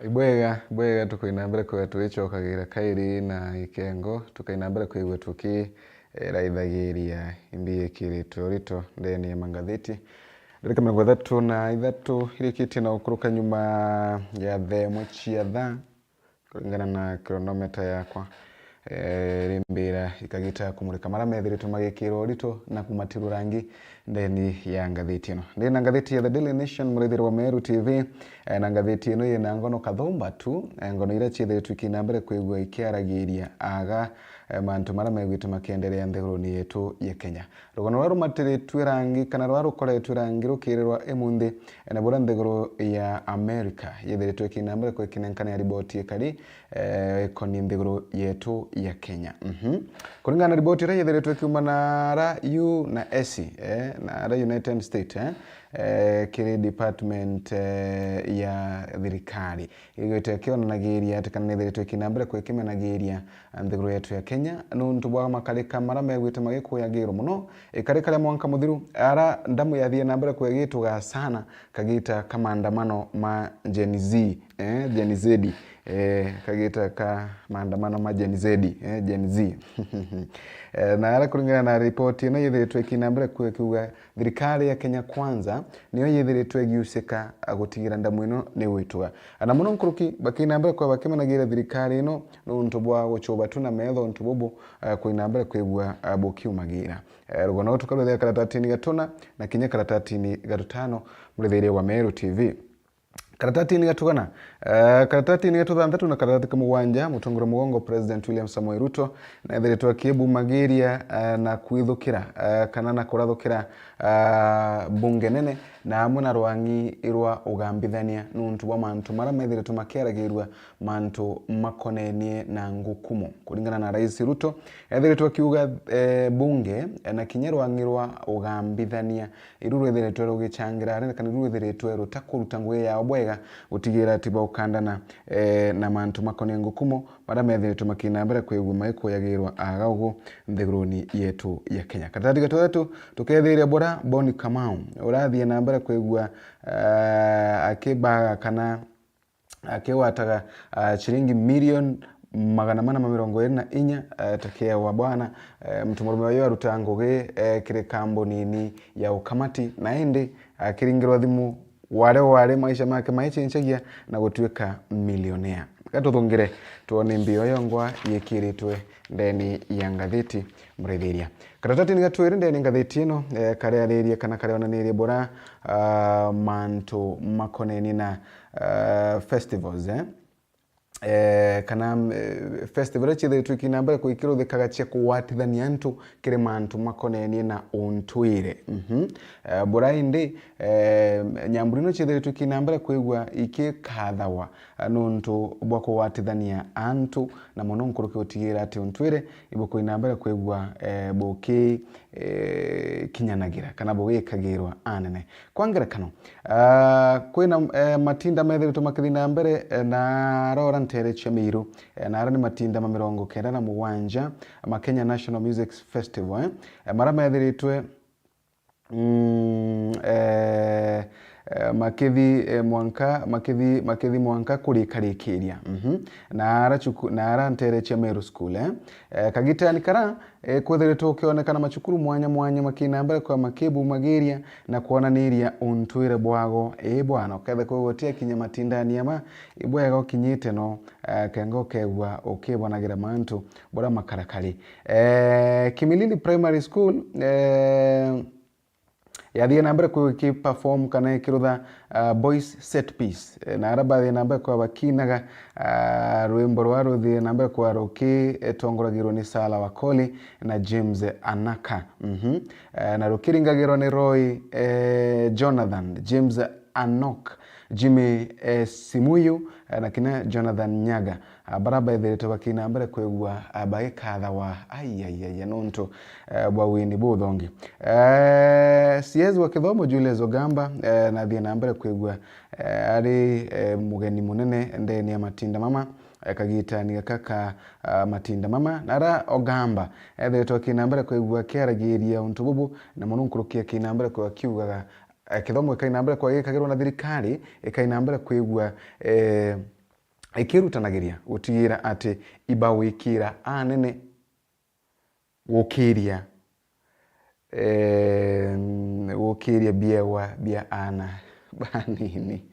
bwega tukoina mbere kwa tuicokagira kairi na ikengo tukaina mbere kwa tuki raithagiria imbi kiritwo rito ndeni ya mangatheti ndika 33 irikiti na ukuruka nyuma ya themwe cia thaa kulingana na kilometer yakwa rimbira ikagita kumurika mara methiritwo magikirwo rito na kumatiru rangi ndeni ya ngatheti ino ndina ngatheti ya The Daily Nation murithiro wa Meru TV na ngatheti ino yina ngono kathomba tu ngono ira chiethiritwo ikinambere kwigua ikiaragiria aga mantu mara megwite makiendelea nthiguruni yetu ya Kenya rugono rwa rumatiritwe rangi kana rwa rukoretwe rangi rukirirwa emundi na bura nthiguru ya America yethiritwo ikinambere kwa ikinenkana ya riboti ikari koni nthiguru yetu ya Kenya kulingana na riboti ira yethiritwo ikiuma na RU na ESI na United States kiri department ya thirikari igwete kionanagiria ati kana nithiritwe ikinambere kwa ikimenagiria nthiguru yetu ya Kenya nuntu bwa makarika mara megwite magikuyagirwo muno ikarika ya mwanka muthiru ara ndamu yathie nambere kwa gituga sana kagita kama andamano ma Gen Z Gen Z kagita ka maandamano ma Gen Z Gen Z na ara kulingana na ripoti ino yethiritwe ikinambere kwa kiuga thirikari ya Kenya Kwanza niyo yethiritwe giusika agutigira ndamu ino ni witwa ana muno nkuruki bakinambere kwa bakimenagira thirikari ino nuntu bwa guchuba tuna metho ntu bubu kuinambere kwigua bukiumagira rugono tukalothe karatatini gatuna na kinya karatatini gatutano murithire wa Meru TV Karatati ni gatugana karatati ni gatuthanthatu na karatati kamugwanja mutongoro mugongo President William Samoei Ruto na ethiritwo akibu magiria na kwithukira kana na kurathukira bunge nene na amwe na rwangi irwa ugambithania nuntu bwa mantu mara methiritwo makiaragirwa mantu makonenie na ngukumo kulingana na Rais Ruto ethiritwo akiuga bunge na kinya rwangi irwa ugambithania iruru ethiritwo rugichangira kana iruru ethiritwo rutakuruta ngwe ya obwega utigira ati baukandana na mantu makonenie ngukumo mara methiritwo makinambere kwigwa maikuyagirwa agaugu nthiguruni yetu ya Kenya katati gatatu tukethiria bora Boni Kamau urathie nambere kwigwa akibaga kana akiwataga shilingi milioni 424 takia wa bwana mtumurume wa aruta ngugi kire kambuni ya ukamati na indi akiringirwa thimu wale maisha make maichenchagia na gutuika milionea gatuthungire tuone mbio yongwa yekiritwe ndeni ya ngatheti murithiria karatati ni gatwiri ndeni ngatheti ino kareariria kana kareonanirie bora mantu makoneni na festivals kana festival chithitwe kinambere kuikiro thikaga cia kuwatithania antu kire mantu makonenie na untwire bora indi nyamburino chithitwe kinambere kuigwa ikikathawa nuntu bwa kuwatithania antu na muno nkuruki utigira ati untwire ibuko inambere kuigwa boki kinyanagira kana bugikagirwa anene kwangira kano kwina matinda methiritwo makithina mbere na rora ntere cia miru na ara ni matinda ma 97 ma Kenya National Music Festival mara methiritwe makithi mwanka kurikarikiria na ara ntere cia Meru School kagitani kara kwethiritwo kionekana machukuru mwanya makinambere kwa makibu magiria na kuonaniria untwire bwago bwana ukethe kugotia kinya matindani ama ibwega ukinyite no kengo kegwa ukibwanagira mantu bora makarakari Kimilili Primary School yathie nambere kuki perform kana ikirutha boys set piece na araba nambere kwa bakinaga rwimbo rwa ruthie nambere kwa roki tongoragirwo ni Sala Wakoli na James Anaka na rukiringagirwo ni Roy Jonathan James Anok Jimmy Simuyu na kina Jonathan Nyaga baraba ethiritwo bakinambere kwigwa bagikatha wa nuntu bwa wini buthongi siezi wa kithomo Julius Ogamba na thie nambere kwigwa ari mugeni munene ndeni ya matinda mama kagitani kaka matinda mama nara Ogamba ethiritwo kinambere kwigwa kiaragiria untu bubu na muno nkurukia kinambere kwa kiugaga kithomo ikainambere kwa gikagirwo na thirikari ikainambere kwigwa ikirutanagiria gutigira ati iba wikira anene wokiria wokiria biewa bia ana banini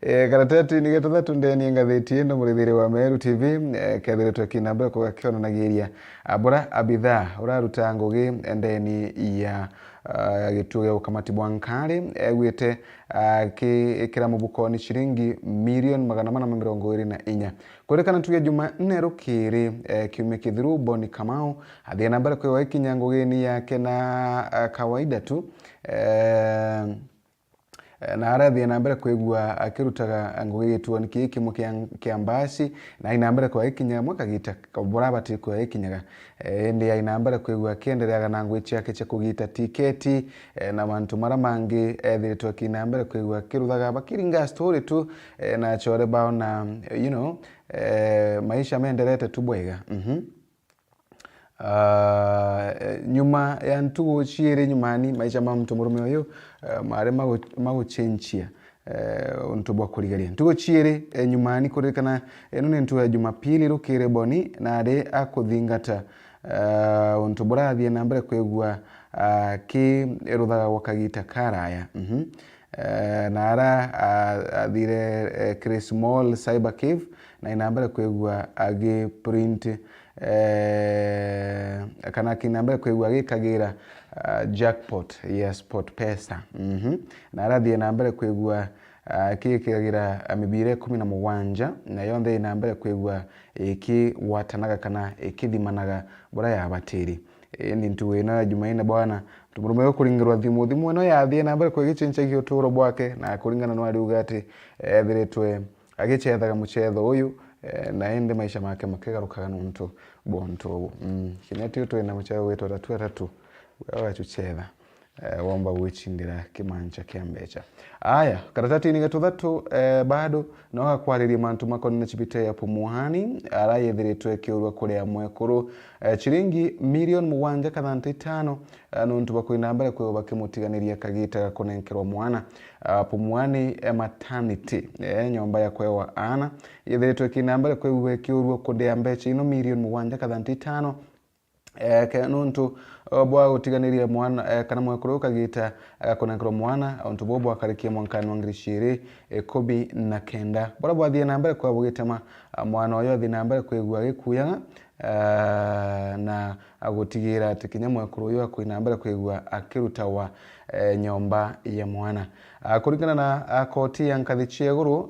karatati ni gatatu ndeni ngatheti ino murithiri wa Meru TV kethiretwe kinamba ko kionanagiria abura abitha uraruta ngugi ndeni ya gituo gya ukamati bwa Nkari egwite ikira mubukoni shiringi milioni 424 kurekana tuge Jumanne rukiri kiume kithiru Boni Kamau athia nambara kwa ikinya ngugini yake na kawaida tu na arathia nambere kwigua akirutaga ngugi gituoni kimo kia Mbasi na inambere kwa ikinya mwaka gita burabati kwa ikinyaga ndi ya inambere kwigua kiendereaga na ngui ciake cia kugita tiketi na mantu mara mangi thiritwa kinambere kwigua kiruthaga bakiringa story tu na chore bao na maisha menderete tu bwega nyuma ya ntugo chiere nyumani maisha ma mtu murume uyu mare maguchenchia untu bwa kurigaria ntugo chiere nyumani kuririkana eno ni ntu ya Jumapili rukire Boni na ari akuthingata untu burathie na mbere kwigua ki eruthaga wakagita karaya na ara athire Chris Mall Cyber Cave na inambere kwigua agi print kana kinambere kwigua gikagira jackpot ya sport pesa na arathie nambere kwigua kikigira mibire 17 na yonde inambere kwigua iki watanaga kana ikithimanaga bora ya batiri ni ntu ina Jumaine bwana tumurume yo kuringirwa thimu ino yathie nambere kwigichencha gioturo bwake na kuringana no ariuga ati thiretwe agichethaga muchetho uyu na ende maisha make makigarukaga nuntu bonto kineti tu ina muchetho wetu tatu wewe chuchetha womba wichindira kimancha kia mbecha aya karatati ni gatuthatu bado no akwariria mantu makoni na chipite ya Pumuhani arayethiritwe kiurwa kuria mwekuru chiringi milioni 735 nuntu bakwina mbere kwe bakimutiganiria kagita kunenkerwa mwana Pumuhani maternity nyomba ya kwewa ana yethiritwe kinambere kwe kiurwa kuria mbecha ino milioni 735 nuntu bwa gutiganiria mwana kana mwekuru kagita kunenkerwa mwana ontu bobo akarikia mwankani wa 2019 bora bwathie na mbere kwa bugitema mwana oyo athie na mbere kwigua gikuyaga na agutigira ati kinya mwekuru uyu akwina mbere kwigua akiruta wa nyomba ya mwana kuringana na koti ya nkathi cieguru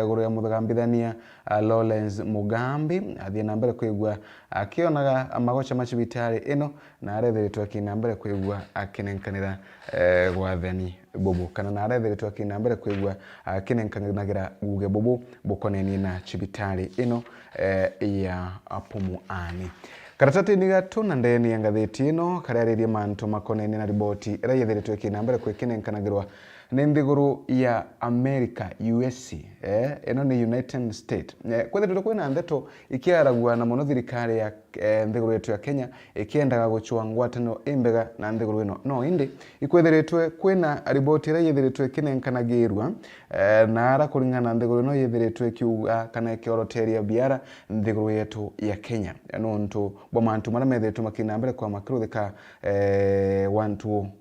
guru ya muthagambithania Lawrence Mugambi athie na mbere kwigua akionaga amagocha macibitari ino na arethiritwe akina mbere kwigua akinenkanira gwathani bobo kana na arethiritwe akina mbere kwigua akinenkaniragira guge bobo bukoneni na cibitari ino ya Pumuhani karatati ni gatuna ndeni ya ngatheti ino karariria mantu makoneni na riboti rayethiritwe akina mbere kwikinenkanagirwa ni nthiguru ya America USA eno ni United States kwethiritwe kwina ndeto ikiaragua na muno thirikari ya nthiguru yetu ya Kenya ikiendaga guchua ngwatano imbega na nthiguru ino no indi ikwethiritwe kwina riboti rayethiritwe kinenkanagirwa na ara kuringana nthiguru ino yethiritwe kiuga kana ikioroteria biara nthiguru yetu ya Kenya nuntu bo mantu mara methiritwe makina mbere kwa makiruthika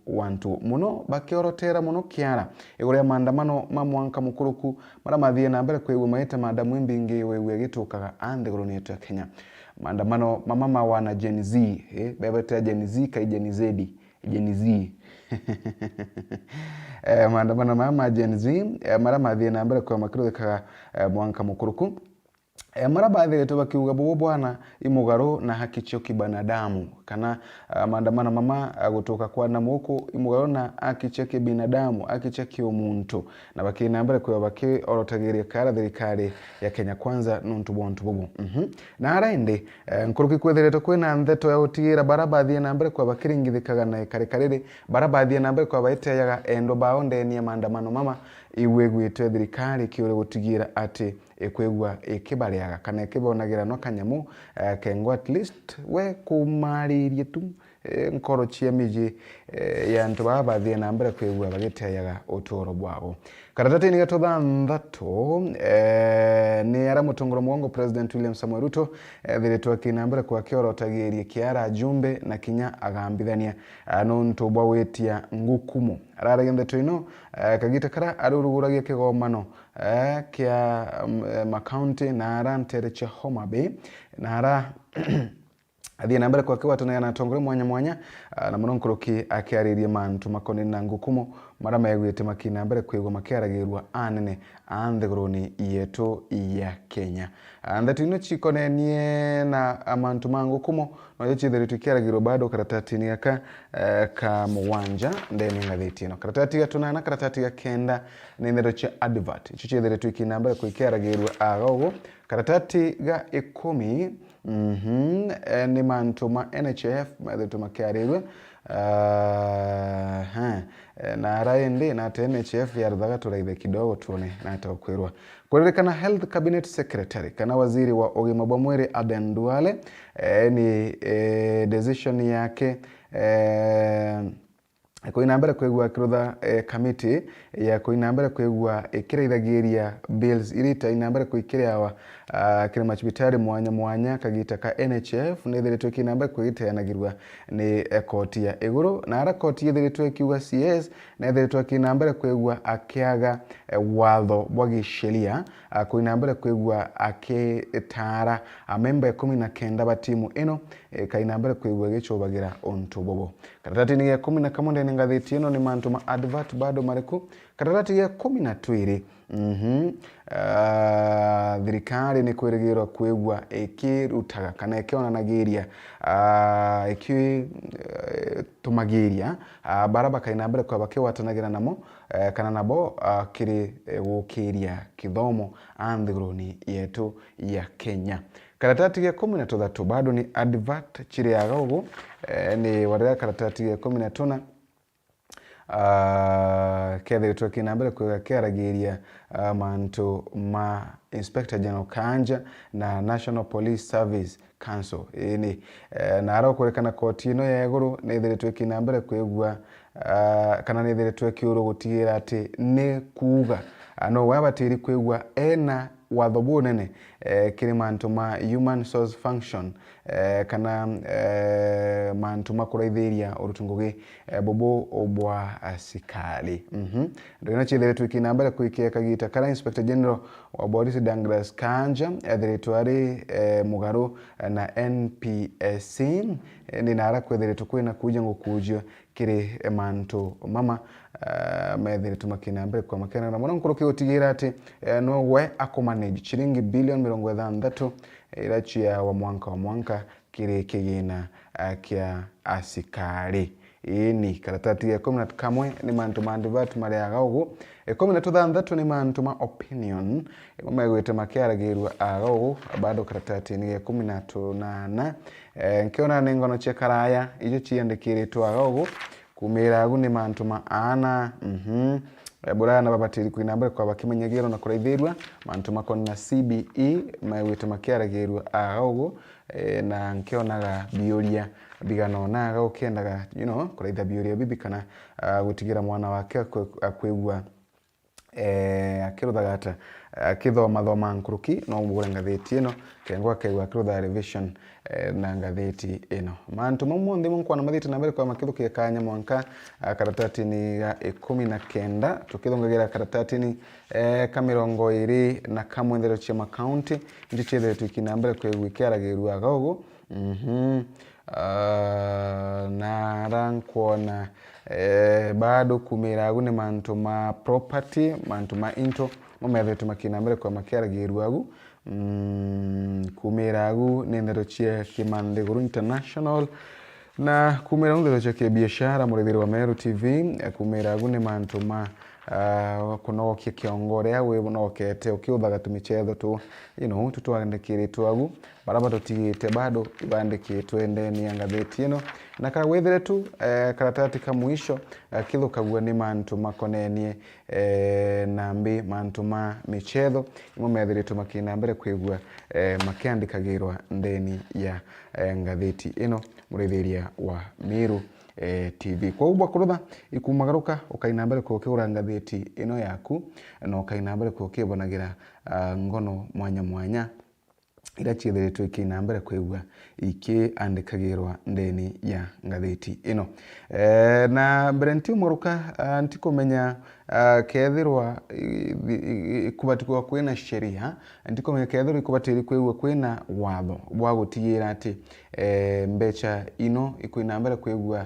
wantu muno bakiorotera muno kiara igore maandamano mamwanka mukuruku mara mathie na mbere kwigwa maita maadamu imbingi wewe gitukaga anthiguru yetu ya Kenya maandamano mama wana Gen Z bebeta Gen Z kai Gen Z maandamano mama Gen Z mara mathie na mbere kwa makiruthika mwanka mukuruku mara baadhi yetu bakiuga bobo bwana imugaru na haki cio kibinadamu kana maandamano mama gutuka kwa na muku imugaru na haki cio kibinadamu haki cio kiumuntu na bakina mbere kwa baki orotagiria kara thirikari ya Kenya kwanza nuntu bontu bobo na arainde nkuruki kwethiretwe kwina ntheto ya utigira barabathie na mbere kwa bakiringithikaga na ikarikariri barabathie na mbere kwa baiteyaga endo bao ndeni ya maandamano mama iwegwitwe thirikari kiure gutigira ati ekwegwa ekibariaga kana ekibonagira no kanyamu kengo at least we kumaririe tu nkoro cia miji ya ntu baba thie na mbere kwigua bagiteyaga utoro bwabo. Karatati ni gato thanthatu ni ara mutongoro mwongo President William Samoei Ruto thiritwa kinambere kwa kiorotagirie kiara jumbe na kinya agambithania nuntu bwawitia ngukumu. Araragia ndeto ino kagita kara aruruguragia kigomano kia makaunti na ara ntere cha Homa Bay na ara athie na mbere kwa kiwatana na tongore mwanya mwanya na munonkoroki akiaririe mantu makoni na ngukumu mara megwite makina mbere kwigwa makiaragirwa anene anthiguruni yetu ya Kenya. Ndeto ino chikonenie na amantu mangukumu no yechithiritu kiaragirwa bado karatati ni aka ka muwanja ndeni ngathiti ino. Karatati ya tunana karatati ya kenda ni ndeto cha advert chichithiritu kina mbere kwikiragirwa agogo karatati ga 10 ni mantu ma NHF mathitu makiarirwe na araende na NHF yarathaga turaithe kidogo tuone na atakwirwa kuririkana Health Cabinet Secretary kana waziri wa ugima bwa mwiri Aden Duale ni decision yake kuinambere kwigwa kirutha committee ya kuinambere kwigwa ikiraithagiria bills irita inambere kuikiriawa kiri machibitari mwanya mwanya kagita ka NHF nethiritwe kinambere kwigiteanagirwa ni koti ya iguru na ara koti yethiritwe kiuga CS nethiritwe kinambere kwigwa akiaga watho bwa gisheria kuinambere kwigwa akitara amemba 19 ba timu ino kainambere kwigwa gichobagira onto bobo. Karatati ni ya 11 ni ngathiti ino ni mantu ma advert bado mariku. Karatati ya 12 thirikari ni kwirigirwa kwigwa ikirutaga kana ikionanagiria tumagiria baraba kainambere kwa bakiwatanagira namo kana nabo kiri gukiria kithomo anthiguruni yetu ya Kenya. Karatati ya 13 bado ni advert chiri ya gogo ni warega karatati ya 14 kethiritwe kinambere kwega kiaragiria mantu ma Inspector General Kanja na National Police Service Council ni na ara kurekana koti ino ya iguru nethiritwe kinambere kwegwa kana nethiritwe kiuru gutigira ati ni kuuga no wabatiri kwegwa ena wathobu nene kiri mantu ma human source function kana mantu makuraithiria urutungugi bobo obwa asikali ndio chithiritu kinambere kuikia kagita kara Inspector General wa Polisi Douglas Kanja ethiritwari mugaru na NPSC ni nara kwethiritu kwina kuja ngukujio kiri mantu mama methiritu makinambere kwa makena na muno kuruki utigira ati no we akumanage chiringi bilioni 60 irachia wa mwanka kiri kigina kia asikari. Ini karatati ya 11 ni mantu ma advert mariaga ugu 13 ni mantu ma opinion megwite makiaragirwa agogo bado karatati ni 18 nkiona ningono chekaraya ijo chiandikiritwa agogo kumira agu ni mantu ma ana burana babatiri kuinambere kwa bakimenyagiro na kuraithirwa mantu makoni na CBE megwite makiaragirwa agogo na nkionaga bioria bigano naga ukiendaga kuraitha bioria bibi kana gutigira mwana wake akwigwa akiruthaga ata akithoma thoma nkuruki no mugure ngatheti ino kengwa kaigwa akirutha revision na ngatheti ino mantu mamundi munkwana mathiti na mbere kwa makithukia kanya mwanka karatati ni 19 tukithongagira karatati ni kamirongo iri na kamwendero cha county ndichire tukina mbere kwa gwikiaragirwa agogo na rankuona bado kumiragu ni mantu ma property mantu ma into mumethitu makina mbere kwa makiaragirwa agu kumiragu ni ndero chia Kimandeguru International na kumiragu ndero chia biashara murithiri wa Meru TV kumiragu ni mantu ma kunokia kiongorea we bunokete ukiuthaga tumichetho tu tutwandikirĩtwo agu baraba tutigite bado ibandikitwe ndeni ya ngathĩti ĩno na kawethire tu karatati ka mwisho kithukagua ni mantu makonenie nambi mantu ma michetho imo methiritwo makina mbere kwigua makiandikagirwa ndeni ya ngathĩti ĩno mũrĩthĩria wa Miru TV. Kwa ubwa kurutha ikumagaruka ukaina mbere kukigura ngathĩti ĩno yaku na ukaina mbere kukibonagira ngono mwanya mwanya ira chiethiritwo ikina mbere kwigua ikiandikagirwa ndeni ya ngathĩti ĩno. Na mbere ntiumuruka ntikumenya kethirwa ikubatikwa kwina sheria ntikumenya kethirwa ikubatiri kwigua kwina watho bwa gutigira ati mbecha ino ikuina mbere kwigua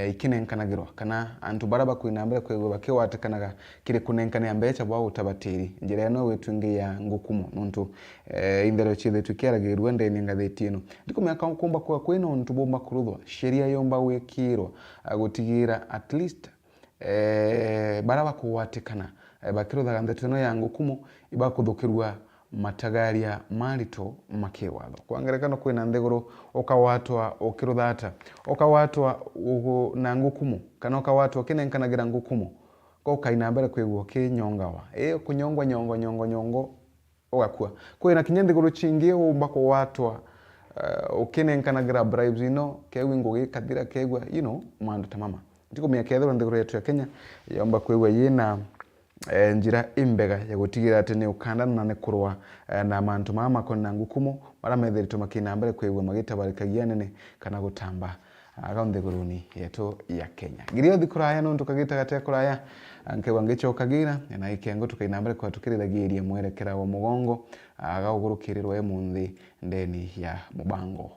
ikinenkanagirwa kana antu baraba kuina mbere kwigua bakiwatikanaga kiri kunenkania mbecha bwa gutabatiri njira ino wetwingi ya ngukumu nuntu indero chiethiritwo kiaragirwa ndeni ya ngathĩti ĩno ndikumenya kumba kwa kwina untu bomba kuruthwa sheria yomba wikirwa gutigira at least baraba kuwatikana bakiruthaga ndeto ĩno ya ngukumu ibakuthukirwa matagaria marito makiwatho kwa ngerekano kwina nthiguru ukawatwa ukiruthata ukawatwa na ngukumu kana ukawatwa kinenkanagira ngukumu ko kaina mbere kwigua kinyongawa kunyongwa nyongo ugakua kwina kinya nthiguru chingi umba kuwatwa ukinenkanagira bribes ino kewi ngugi kathira kegwa mandu tamama ndikumenya kethirwa nthiguru yetu ya Kenya yomba kwigua yina njira imbega ya gutigira ati ni ukandana na nekurwa na mantu mama kona ngukumu bara methiritwo makina mbere kwigua magitabarikagia nene kana gutamba nthiguruni yetu ya Kenya girio thikuraya no tukagita gate kuraya ankewa ngichokagira na ikengo tukaina mbere kwa tukirithagiria mwerekera wa mugongo agagurukirirwa emunthi ndeni ya mubango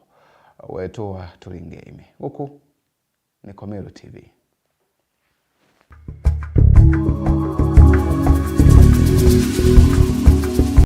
wetu wa turingeime guku ni Komero TV. Thank you.